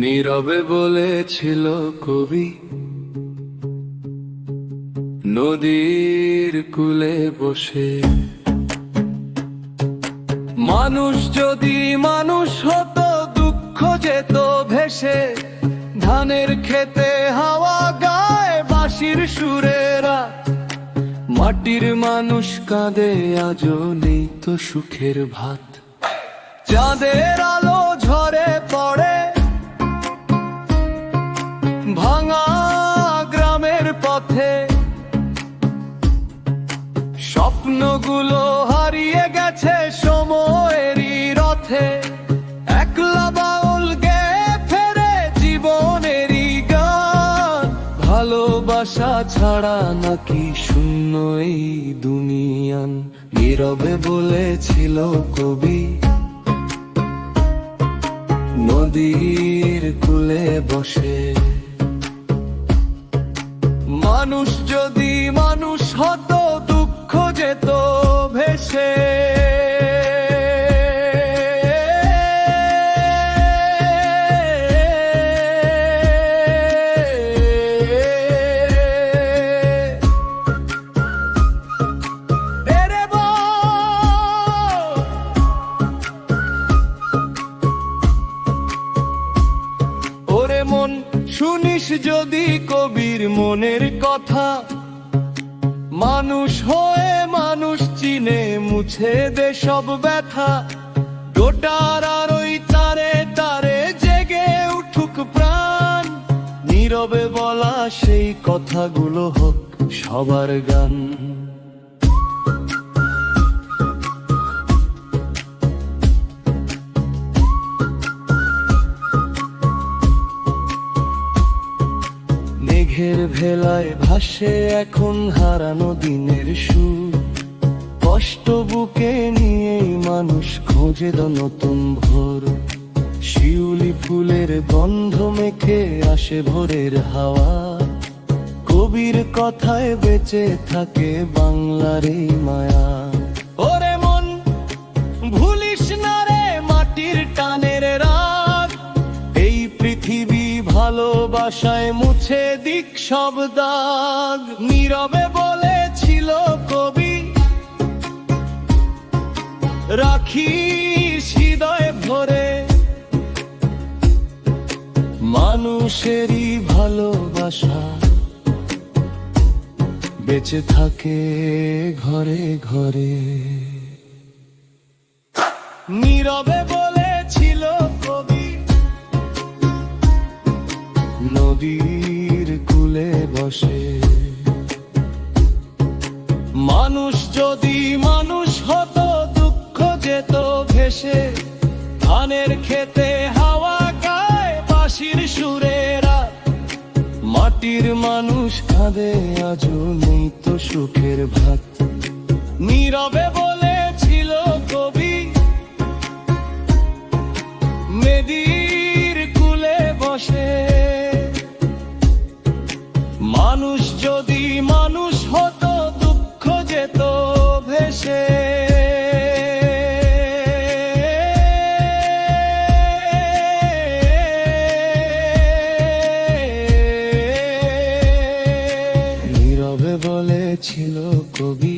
নীরবে বলেছিল কবি, নদীর কূলে বসে, মানুষ যদি মানুষ হতো দুঃখ যেত ভেসে। ধানের খেতে হাওয়া গায় বাঁশির সুরেরা, মাটির মানুষ কাঁদে আজও নেই তো সুখের ভাত। চাঁদের আলো ঝরে পড়ে ভাঙা গ্রামের পথে, স্বপ্নগুলো হারিয়ে গেছে সময়েরই রথে। একলা বাউল গেয়ে ফেরে জীবনেরই গান, ভালোবাসা ছাড়া নাকি শূন্য এই দুনিয়ান। নীরবে বলেছিল কবি, নদীর কূলে বসে, মানুষ যদি মানুষ হতো দুঃখ যেত ভেসে। ওরে মন, শুনিস যদি কবির মনের কথা, মানুষ হয়ে মানুষ চিনে মুছে দে সব ব্যথা। গোটার আর ওই তারে তারে জেগে উঠুক প্রাণ, নীরবে বলা সেই কথাগুলো হোক সবার গান। মেঘের ভেলায় ভাসে এখন হারানো দিনের সুর, কষ্ট বুকে নিয়েই মানুষ খোঁজে নতুন ভোর। শিউলি ফুলের গন্ধ মেখে আসে ভোরের হাওয়া, কবির কথায় বেঁচে থাকে বাংলার এই মায়া। ওরে মন, ভুলিস না রে মাটির টানের রাগ, এই পৃথিবী ভালোবাসায় মুছে দিক সব দাগ। নীরবে বলেছিল কবি, রাখিস হৃদয়ে ভরে, মানুষেরই ভালোবাসা বেঁচে থাকে ঘরে ঘরে। নীরবে বলেছিল কবি, নদীর কূলে বসে, মানুষ যদি মানুষ হতো দুঃখ যেত ভেসে। ধানের খেতে হাওয়া গায় বাঁশির সুরেরা, মাটির মানুষ কাঁদে আজও নেই তো সুখের ভাত। নীরবে বলেছিল কবি, নদীর কূলে বসে, মানুষ যদি মানুষ হতো দুঃখ যেত ভেসে। নীরবে বলেছিল কবি,